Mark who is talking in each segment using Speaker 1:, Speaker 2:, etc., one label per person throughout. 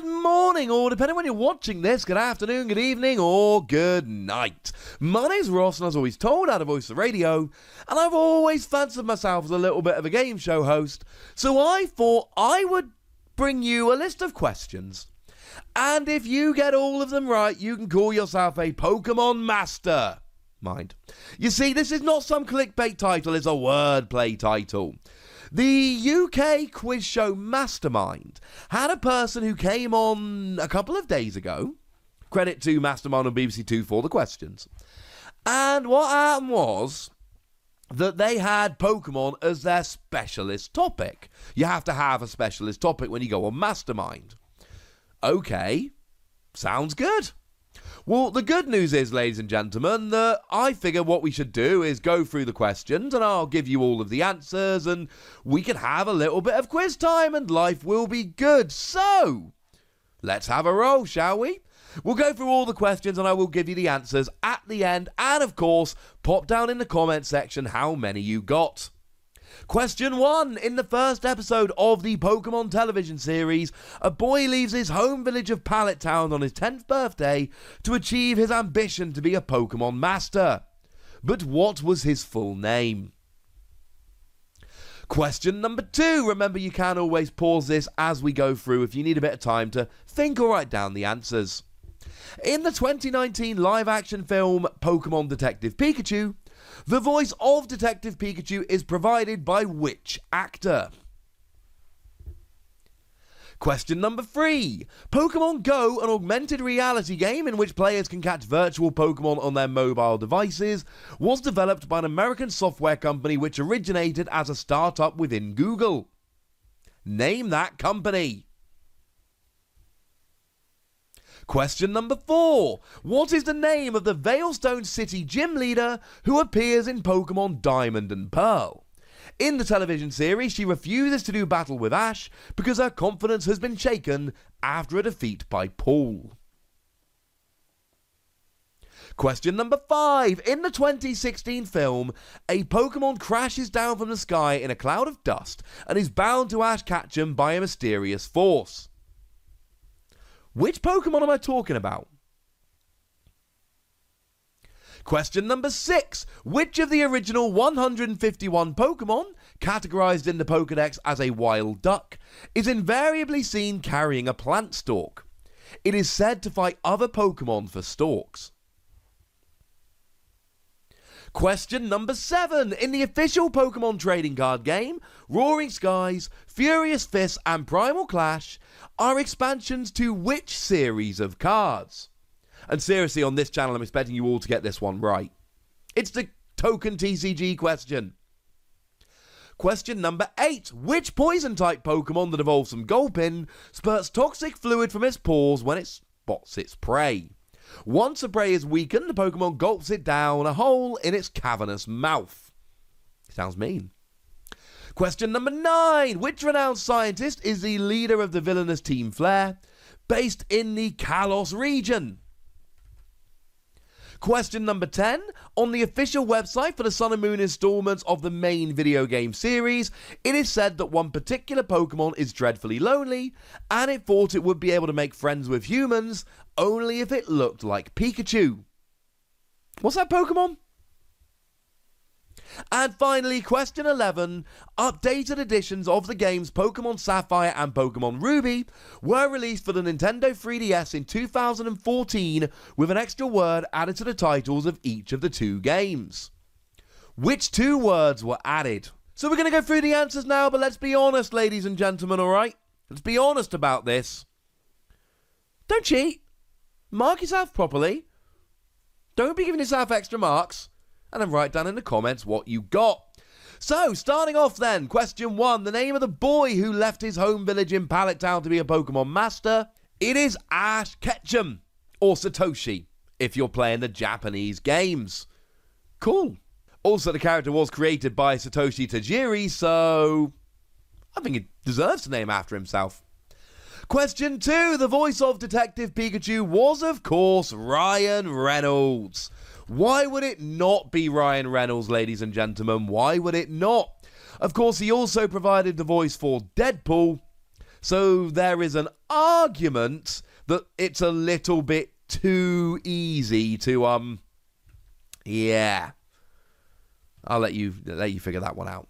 Speaker 1: good morning, or depending on when you're watching this, good afternoon, good evening, or good night. My name's Ross, and as always told how to voice the radio, and I've always fancied myself as a little bit of a game show host, so I thought I would bring you a list of questions. And if you get all of them right, you can call yourself a Pokemon Master. Mind. You see, this is not some clickbait title, it's a wordplay title. The UK quiz show Mastermind had a person who came on a couple of days ago. Credit to Mastermind on BBC Two for the questions. And what happened was that they had Pokemon as their specialist topic. You have to have a specialist topic when you go on Mastermind. Okay, sounds good. Well, the good news is, ladies and gentlemen, that I figure what we should do is go through the questions and I'll give you all of the answers and we can have a little bit of quiz time and life will be good. So, let's have a roll, shall we? We'll go through all the questions and I will give you the answers at the end, and of course, pop down in the comment section how many you got. Question 1. In the first episode of the Pokemon television series, a boy leaves his home village of Pallet Town on his 10th birthday to achieve his ambition to be a Pokemon Master. But what was his full name? Question number 2. Remember, you can always pause this as we go through if you need a bit of time to think or write down the answers. In the 2019 live-action film Pokemon Detective Pikachu, the voice of Detective Pikachu is provided by which actor? Question number 3. Pokemon Go, an augmented reality game in which players can catch virtual Pokemon on their mobile devices, was developed by an American software company which originated as a startup within Google. Name that company. Question number 4. What is the name of the Veilstone City gym leader who appears in Pokemon Diamond and Pearl? In the television series, she refuses to do battle with Ash because her confidence has been shaken after a defeat by Paul. Question number 5. In the 2016 film, a Pokemon crashes down from the sky in a cloud of dust and is bound to Ash Ketchum by a mysterious force. Which Pokemon am I talking about? Question number 6. Which of the original 151 Pokemon, categorized in the Pokedex as a wild duck, is invariably seen carrying a plant stalk? It is said to fight other Pokemon for stalks. Question number 7. In the official Pokemon trading card game, Roaring Skies, Furious Fists and Primal Clash are expansions to which series of cards? And seriously, on this channel, I'm expecting you all to get this one right. It's the token TCG question. Question number 8. Which poison-type Pokemon that evolves from Gulpin spurts toxic fluid from its pores when it spots its prey? Once a prey is weakened, the Pokemon gulps it down a hole in its cavernous mouth. Sounds mean. Question number 9. Which renowned scientist is the leader of the villainous Team Flare, based in the Kalos region? Question number 10. On the official website for the Sun and Moon installments of the main video game series, it is said that one particular Pokemon is dreadfully lonely, and it thought it would be able to make friends with humans only if it looked like Pikachu. What's that Pokemon? And finally, question 11. Updated editions of the games Pokemon Sapphire and Pokemon Ruby were released for the Nintendo 3DS in 2014 with an extra word added to the titles of each of the two games. Which 2 words were added? So we're going to go through the answers now, but let's be honest, ladies and gentlemen, alright? Let's be honest about this. Don't cheat. Mark yourself properly. Don't be giving yourself extra marks. And then write down in the comments what you got. So, starting off then, question 1. The name of the boy who left his home village in Pallet Town to be a Pokemon Master. It is Ash Ketchum, or Satoshi, if you're playing the Japanese games. Cool. Also, the character was created by Satoshi Tajiri, so I think he deserves to name after himself. Question 2. The voice of Detective Pikachu was, of course, Ryan Reynolds. Why would it not be Ryan Reynolds, ladies and gentlemen? Why would it not? Of course, he also provided the voice for Deadpool, So there is an argument that it's a little bit too easy to, yeah. I'll let you figure that one out.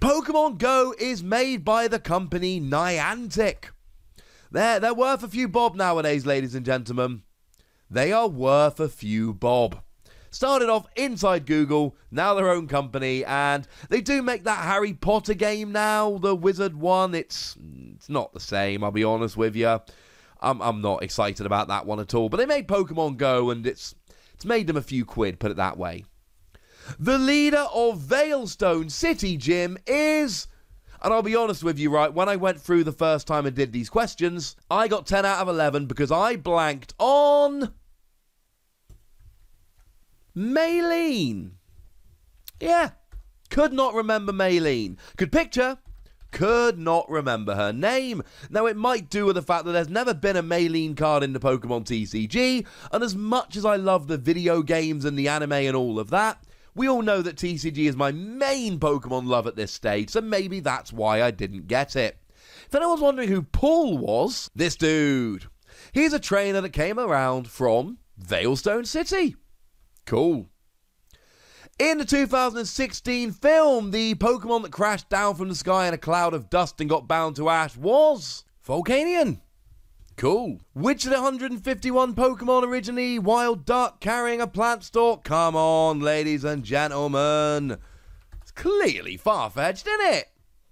Speaker 1: Pokemon Go is made by the company Niantic. They're worth a few bob nowadays, ladies and gentlemen. They are worth a few bob. Started off inside Google, now their own company, and they do make that Harry Potter game now, the Wizard one. It's not the same, I'll be honest with you. I'm not excited about that one at all. But they made Pokemon Go, and it's made them a few quid, put it that way. The leader of Veilstone City Gym is... And I'll be honest with you, right, when I went through the first time and did these questions, I got 10 out of 11 because I blanked on... Maylene. Yeah, could not remember Maylene. Could picture, could not remember her name. Now, it might do with the fact that there's never been a Maylene card in the Pokemon TCG, and as much as I love the video games and the anime and all of that, we all know that TCG is my main Pokemon love at this stage, so maybe that's why I didn't get it. If anyone's wondering who Paul was, this dude. He's a trainer that came around from Veilstone City. Cool. In the 2016 film, the Pokemon that crashed down from the sky in a cloud of dust and got bound to ash was Volcanion. Cool. Which of the 151 Pokemon originally Wild Duck carrying a plant stalk? Come on, ladies and gentlemen. It's clearly Farfetch'd, isn't it?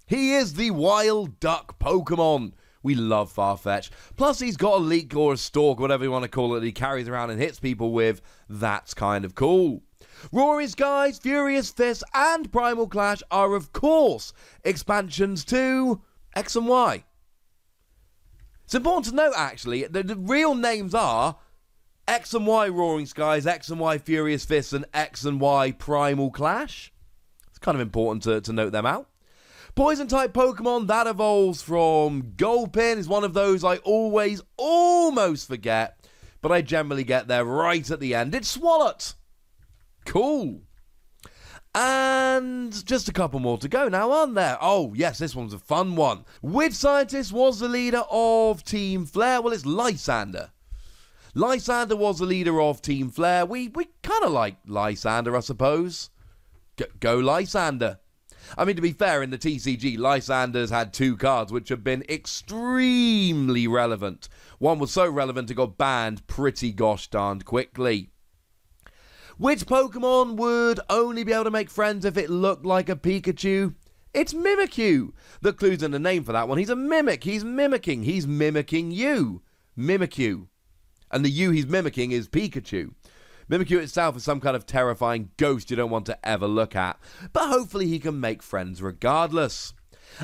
Speaker 1: He is the Wild Duck Pokemon. We love Farfetch'd. Plus, he's got a leek or a stalk, whatever you want to call it, that he carries around and hits people with. That's kind of cool. Rory's Skies, Furious Fist, and Primal Clash are, of course, expansions to X and Y. It's important to note, actually, that the real names are X and Y Roaring Skies, X and Y Furious Fists, and X and Y Primal Clash. It's kind of important to note them out. Poison-type Pokemon that evolves from Gulpin is one of those I always almost forget, but I generally get there right at the end. It's Swalot. Cool. And just a couple more to go now, aren't there? Oh, yes, this one's a fun one. Which scientist was the leader of Team Flare? Well, it's Lysander. Lysander was the leader of Team Flare. We kind of like Lysander, I suppose. Go Lysander. I mean, to be fair, in the TCG, Lysander's had two cards which have been extremely relevant. One was so relevant it got banned pretty gosh darned quickly. Which Pokemon would only be able to make friends if it looked like a Pikachu? It's Mimikyu. The clue's in the name for that one. He's a mimic. He's mimicking. He's mimicking you. Mimikyu. And the you he's mimicking is Pikachu. Mimikyu itself is some kind of terrifying ghost you don't want to ever look at. But hopefully he can make friends regardless.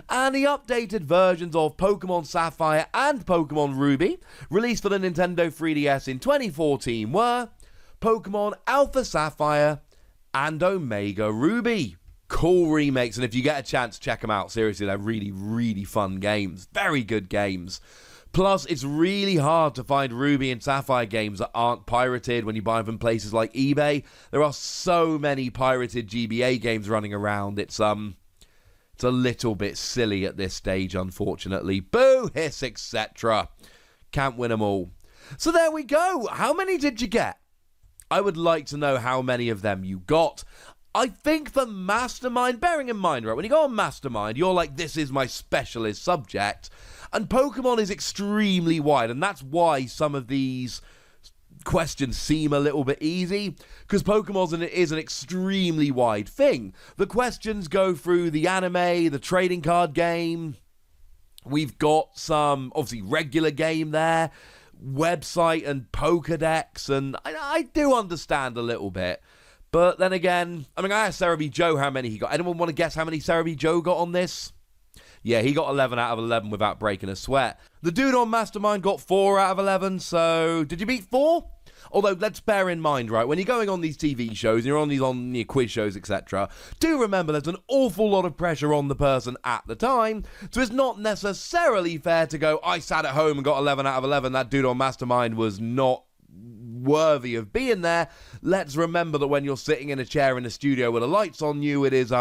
Speaker 1: And the updated versions of Pokemon Sapphire and Pokemon Ruby, released for the Nintendo 3DS in 2014, were Pokemon Alpha Sapphire and Omega Ruby. Cool remakes, and if you get a chance, check them out. Seriously, they're really, really fun games. Very good games. Plus, it's really hard to find Ruby and Sapphire games that aren't pirated when you buy them from places like eBay. There are so many pirated GBA games running around. It's a little bit silly at this stage, unfortunately. Boo, hiss, etc. Can't win them all. So there we go. How many did you get? I would like to know how many of them you got. I think for Mastermind, bearing in mind, right, when you go on Mastermind, you're like, this is my specialist subject. And Pokemon is extremely wide, and that's why some of these questions seem a little bit easy, because Pokemon is an extremely wide thing. The questions go through the anime, the trading card game. We've got some, obviously, regular game there, website and Pokedex, and I do understand a little bit. But then again, I mean, I asked Cerebi Joe how many he got. Anyone want to guess how many Cerebi Joe got on this? Yeah, he got 11 out of 11 without breaking a sweat. The dude on Mastermind got 4 out of 11, so did you beat 4? Although, let's bear in mind, right, when you're going on these TV shows, and you're on these quiz shows, etc., do remember there's an awful lot of pressure on the person at the time, so it's not necessarily fair to go, I sat at home and got 11 out of 11, that dude on Mastermind was not worthy of being there. Let's remember that when you're sitting in a chair in a studio with the lights on you, it is,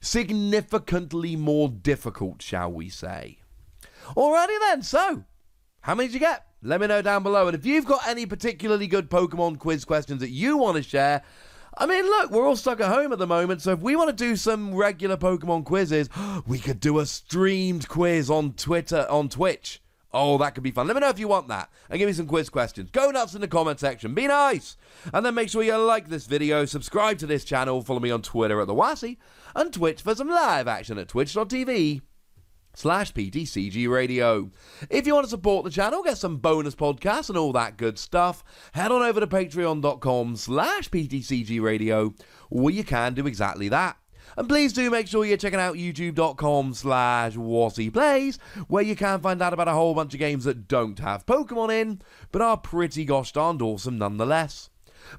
Speaker 1: significantly more difficult, shall we say. Alrighty then, so, how many did you get? Let me know down below. And if you've got any particularly good Pokemon quiz questions that you want to share, I mean, look, we're all stuck at home at the moment, so if we want to do some regular Pokemon quizzes, we could do a streamed quiz on Twitch. Oh, that could be fun. Let me know if you want that, and give me some quiz questions. Go nuts in the comment section. Be nice. And then make sure you like this video, subscribe to this channel, follow me on Twitter at The Wassy, and Twitch for some live action at twitch.tv/PTCGRadio. If you want to support the channel, get some bonus podcasts and all that good stuff, head on over to patreon.com/PTCGRadio, where you can do exactly that. And please do make sure you're checking out youtube.com/WassyPlays, where you can find out about a whole bunch of games that don't have Pokemon in, but are pretty gosh darned awesome nonetheless.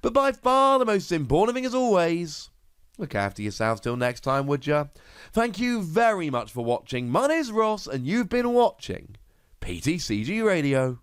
Speaker 1: But by far the most important thing as always, look after yourselves till next time, would ya? Thank you very much for watching. My name's Ross, and you've been watching PTCG Radio.